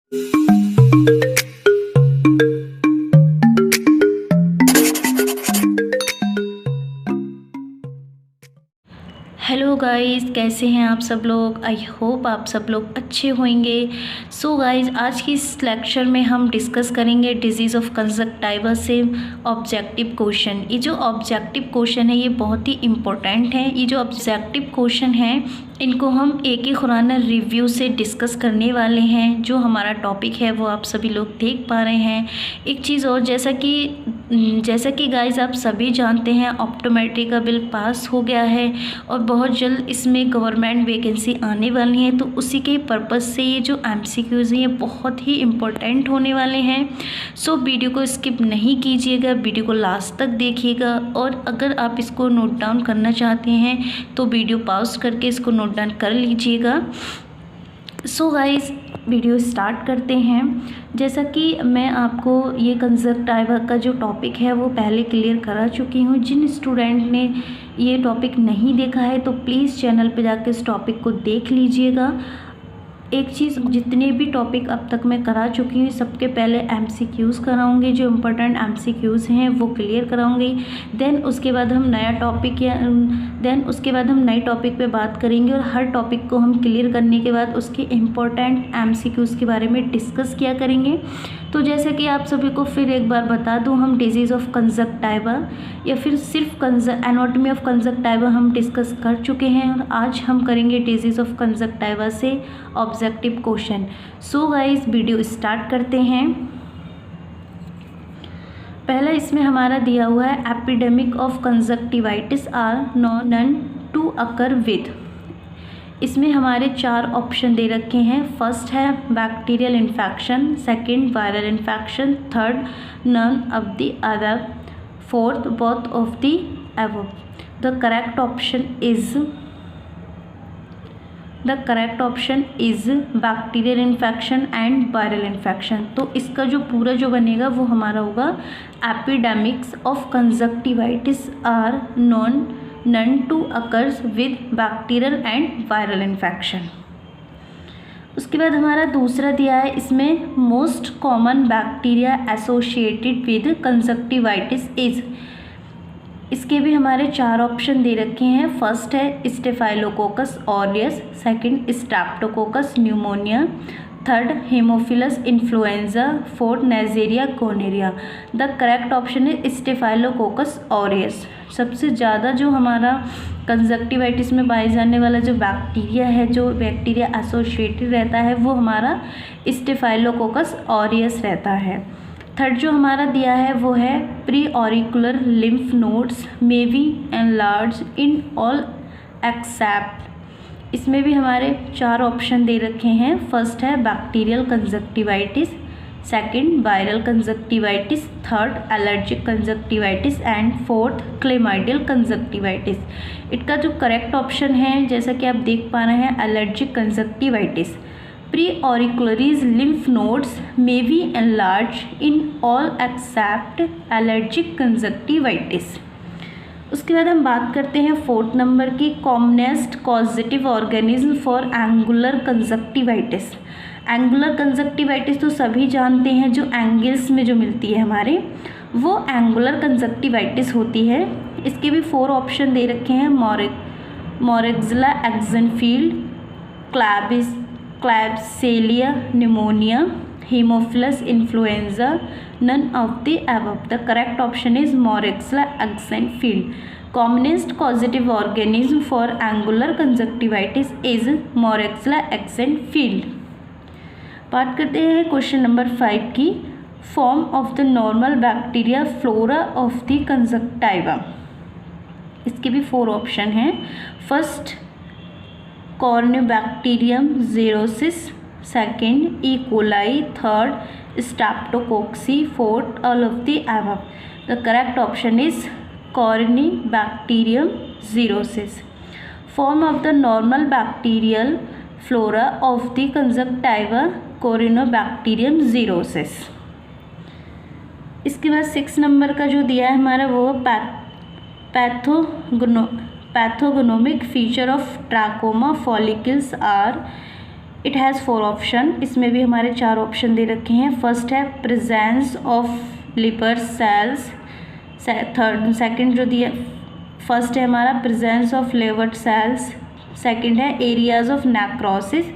Hello guys, कैसे हैं आप सब लोग। आई होप आप सब लोग अच्छे होंगे। सो गाइस, आज की इस लेक्चर में हम डिस्कस करेंगे डिजीज़ ऑफ कंजक्टिवा से ऑब्जेक्टिव क्वेश्चन। ये जो ऑब्जेक्टिव क्वेश्चन है ये बहुत ही इम्पोर्टेंट है। ये जो ऑब्जेक्टिव क्वेश्चन है इनको हम एक ही खुराना रिव्यू से डिस्कस करने वाले हैं। जो हमारा टॉपिक है वो आप सभी लोग देख पा रहे हैं। एक चीज़ और, जैसा कि गाइस आप सभी जानते हैं ऑप्टोमेट्री का बिल पास हो गया है और बहुत जल्द इसमें गवर्नमेंट वैकेंसी आने वाली है। तो उसी के पर्पज़ से ये जो एमसीक्यूज़ हैं ये बहुत ही इम्पोर्टेंट होने वाले हैं। सो वीडियो को स्किप नहीं कीजिएगा, वीडियो को लास्ट तक देखिएगा। और अगर आप इसको नोट डाउन करना चाहते हैं तो वीडियो पॉज करके इसको नोट डाउन कर लीजिएगा। सो गाइस, वीडियो स्टार्ट करते हैं। जैसा कि मैं आपको ये कंजक्टिवा का जो टॉपिक है वो पहले क्लियर करा चुकी हूँ। जिन स्टूडेंट ने ये टॉपिक नहीं देखा है तो प्लीज़ चैनल पे जाकर इस टॉपिक को देख लीजिएगा। एक चीज़, जितने भी टॉपिक अब तक मैं करा चुकी हूँ सबके पहले एमसीक्यूज़ कराऊंगी। जो इम्पोर्टेंट एमसीक्यूज़ हैं वो क्लियर कराऊंगी। देन उसके बाद हम नए टॉपिक पे बात करेंगे और हर टॉपिक को हम क्लियर करने के बाद उसके इम्पोर्टेंट एमसीक्यूज़ के बारे में डिस्कस किया करेंगे। तो जैसे कि आप सभी को फिर एक बार बता दूं, हम डिजीज़ ऑफ कंजक्टिवा या फिर सिर्फ एनाटॉमी ऑफ कंजक्टिवा हम डिस्कस कर चुके हैं और आज हम करेंगे डिजीज़ ऑफ कंजक्टिवा से objective question. So guys, video start करते हैं। पहला इसमें हमारा दिया हुआ है epidemic of conjunctivitis are known to occur with. इसमें हमारे 4 ऑप्शन दे रखे हैं। फर्स्ट है bacterial infection, second viral infection, third none of the above, fourth both of the above. The correct option is bacterial infection and viral infection. तो इसका जो पूरा जो बनेगा वो हमारा होगा epidemics of conjunctivitis are none to occurs with bacterial and viral infection. उसके बाद हमारा दूसरा दिया है, इसमें most common bacteria associated with conjunctivitis is. इसके भी हमारे 4 ऑप्शन दे रखे हैं। फर्स्ट है staphylococcus aureus, second streptococcus pneumoniae, third haemophilus influenzae, fourth Neisseria gonorrhoea. The correct option है स्टेफाइलोकोकस ऑरियस। सबसे ज़्यादा जो हमारा कंजक्टिवाइटिस में पाए जाने वाला जो बैक्टीरिया है, जो बैक्टीरिया एसोसिएटेड रहता है वो हमारा स्टेफाइलोकोकस ऑरियस रहता है। थर्ड जो हमारा दिया है वो है pre auricular lymph nodes may be enlarge in all accept. इसमें भी हमारे 4 ऑप्शन दे रखे हैं। फर्स्ट है bacterial conjunctivitis, second viral conjunctivitis, third allergic conjunctivitis and fourth chlamydial conjunctivitis. इसका जो करेक्ट ऑप्शन है, जैसा कि आप देख पा रहे हैं, allergic conjunctivitis. Pre auricular lymph nodes may be enlarge in all except allergic conjunctivitis. उसके बाद हम बात करते हैं 4th नंबर की, commonest causative organism for angular conjunctivitis. Angular conjunctivitis तो सभी जानते हैं, जो एंगल्स में जो मिलती है हमारे, वो एंगुलर कंजक्टिवाइटिस होती है। इसके भी 4 ऑप्शन दे रखे हैं। Moraxella Axenfeld, Klebsiella pneumoniae, Haemophilus influenzae, none of the above. The correct option is Moraxella Axenfeld. Commonest causative organism for angular conjunctivitis is Moraxella Axenfeld. बात करते हैं क्वेश्चन नंबर 5 की, form of the normal bacteria flora of the conjunctiva. इसके भी 4 option हैं। First Corynebacterium xerosis, second E coli, third streptococci, fourth all of the above. The correct option is Corynebacterium xerosis. Form of the normal bacterial flora of the conjunctiva, Corynebacterium xerosis. इसके बाद 6 number का जो दिया है हमारा वो pathognomonic feature of trachoma follicles are it has 4 option, इसमें भी हमारे 4 ऑप्शन दे रखे हैं। फर्स्ट है प्रेजेंस ऑफ लिवर सेल्स, सेकंड जो दिया, फर्स्ट है हमारा प्रेजेंस ऑफ लिवर सेल्स, सेकंड है एरियाज ऑफ नेक्रोसिस,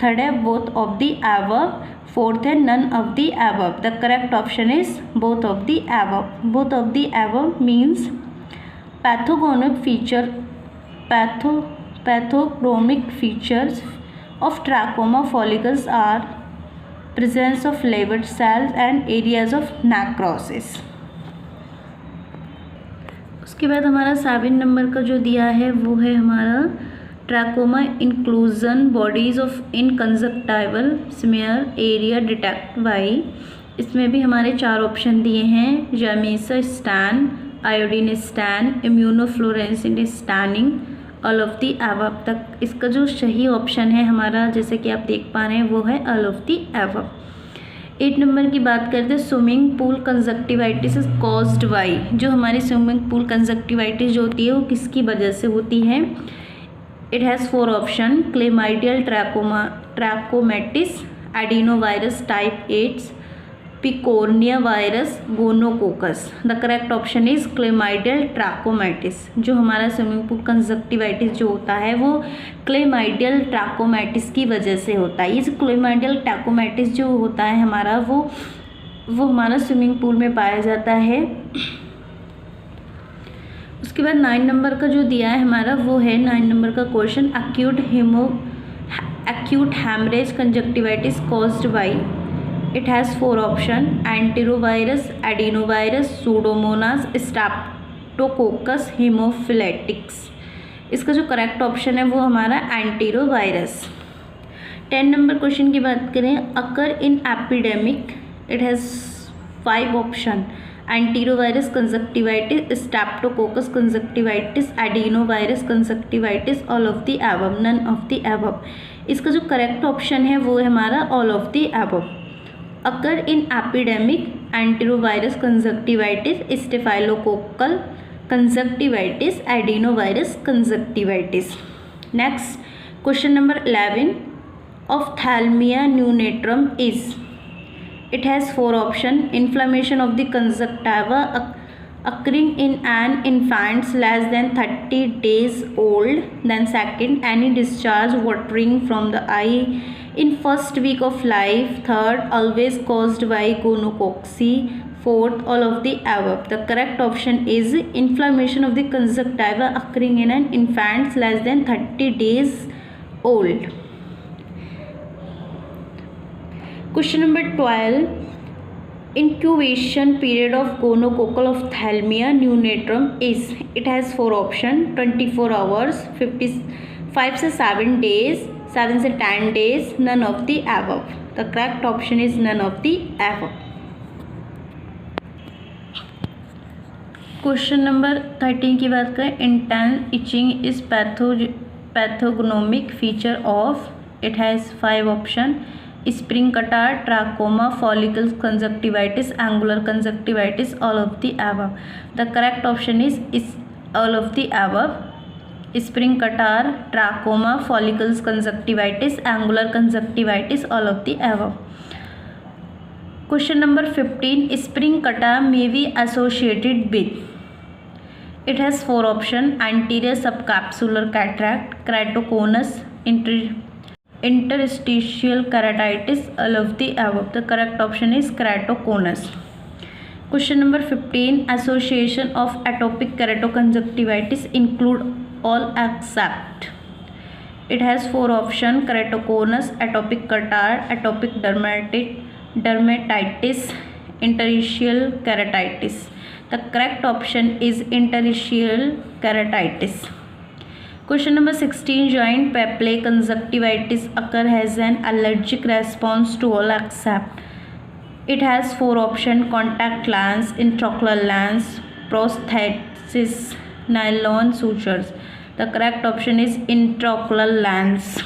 थर्ड है both of the above, fourth है none of the above. The correct option is both of the above. Both of the above means pathognomonic feature, pathognomonic features of trachoma follicles are presence of liver cells and areas of necrosis। उसके बाद हमारा 7 number का जो दिया है वो है हमारा trachoma inclusion bodies of in conjunctival smear area detect by. इसमें भी हमारे 4 ऑप्शन दिए हैं, Giemsa stain, iodine stain, immunofluorescent staining, all of the above. तक इसका जो सही ऑप्शन है हमारा, जैसे कि आप देख पा रहे हैं, वो है all of the above. 8 number की बात करते हैं, swimming pool conjunctivitis is caused by. जो हमारी स्विमिंग पूल कंजक्टिवाइटिस जो होती है वो किसकी वजह से होती है? It has 4 option, chlamydial trachomatis, adenovirus type 8, picorna virus, gonococcus. The correct option is chlamydial trachomatis. जो हमारा स्विमिंग पूल कंजक्टिवाइटिस जो होता है वो क्लेमाइडियल ट्रैकोमैटिस की वजह से होता है। ये जो क्लेमाइडियल ट्रैकोमैटिस जो होता है हमारा वो हमारा स्विमिंग पूल में पाया जाता है। उसके बाद 9 नंबर का जो दिया है हमारा वो है 9 नंबर का question, acute haemorrhage conjunctivitis caused by. It has 4 option, enterovirus, adenovirus, pseudomonas, streptococcus, haemophilus. इसका जो करेक्ट ऑप्शन है वो हमारा एंटेरोवायरस। 10 नंबर क्वेश्चन की बात करें, occur in epidemic, it has 5 option, enterovirus conjunctivitis, streptococcus conjunctivitis, adenovirus conjunctivitis, all of the above, none of the above. इसका जो करेक्ट ऑप्शन है वो है हमारा all of the above. Occur in epidemic, enterovirus conjunctivitis, staphylococcal conjunctivitis, adenovirus conjunctivitis. Next question number 11, ophthalmia neonatorum is. It has 4 option, inflammation of the conjunctiva occurring in an infant less than 30 days old, then second, any discharge watering from the eye in first week of life, third, always caused by gonococcus, fourth, all of the above. The correct option is inflammation of the conjunctiva occurring in an infant less than 30 days old. Question number 12, incubation period of gonococcal ophthalmia neonatum is. It has 4 option, 24 hours, 55 से 7 days, 7 से 10 days, none of the above. The correct option is none of the above. Question number 13 की बात करें, intense itching is pathognomonic feature of. It has 5 option, spring catarrh, trachoma, follicles conjunctivitis, angular conjunctivitis, all of the above. The correct option is all of the above. Spring catarrh, trachoma, follicles conjunctivitis, angular conjunctivitis, all of the above. Question number 15, spring catarrh may be associated with. It has 4 option, anterior subcapsular cataract, keratoconus, interstitial keratitis, all of the above. The correct option is keratoconus. Question number 15, association of atopic keratoconjunctivitis include all except. It has 4 option, keratoconus, atopic catarrh, atopic dermatitis, interstitial keratitis. The correct option is interstitial keratitis. Question number 16, joint papillary conjunctivitis occur has an allergic response to all except. It has 4 option, contact lens, intraocular lens, prosthesis, nylon sutures. The correct option is intraocular lens.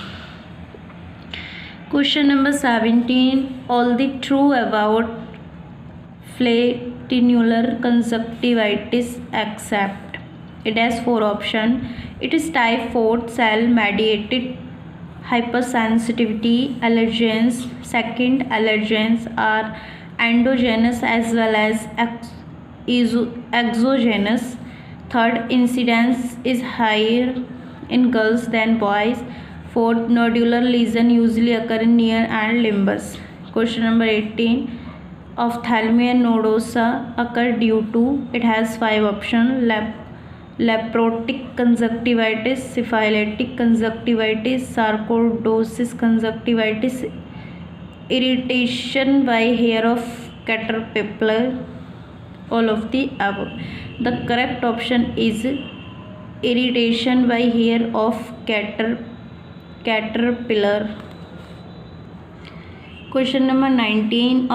Question number 17, all the true about flatullar conjunctivitis except. It has 4 option, it is type 4 cell mediated hypersensitivity, allergens. Second, allergens are endogenous as well as exogenous. Third, incidence is higher in girls than boys. Fourth, nodular lesion usually occur in near and limbus. Question number 18. Ophthalmia nodosa occur due to, it has 5 options: leprotic conjunctivitis, syphilitic conjunctivitis, sarcoidosis conjunctivitis, irritation by hair of caterpillar, all of the above. The correct option is irritation by hair of caterpillar. Question number 19.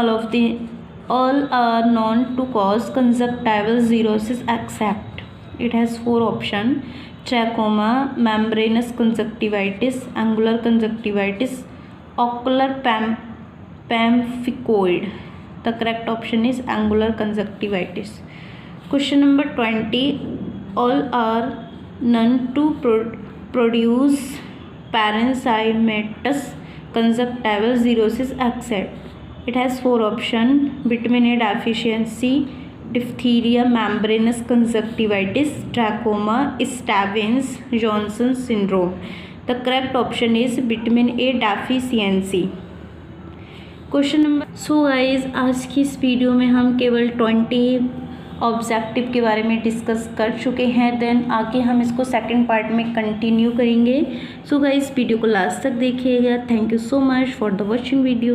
All are known to cause conjunctival xerosis except, it has 4 options: trachoma, membranous conjunctivitis, angular conjunctivitis, ocular pemphigoid. The correct option is angular conjunctivitis. Question number 20. All are known to produce parenchymatous conjunctival xerosis except, it has 4 options: vitamin A deficiency, diphtheria, membranous conjunctivitis, trachoma, Stevens-Johnson syndrome. The correct option is vitamin A deficiency. Question number, so guys आज की इस video में हम केवल 20 objective के बारे में discuss कर चुके हैं। देन आगे हम इसको सेकंड पार्ट में कंटिन्यू करेंगे। सो गाइज वीडियो को लास्ट तक देखिएगा। Thank you so much for the watching video.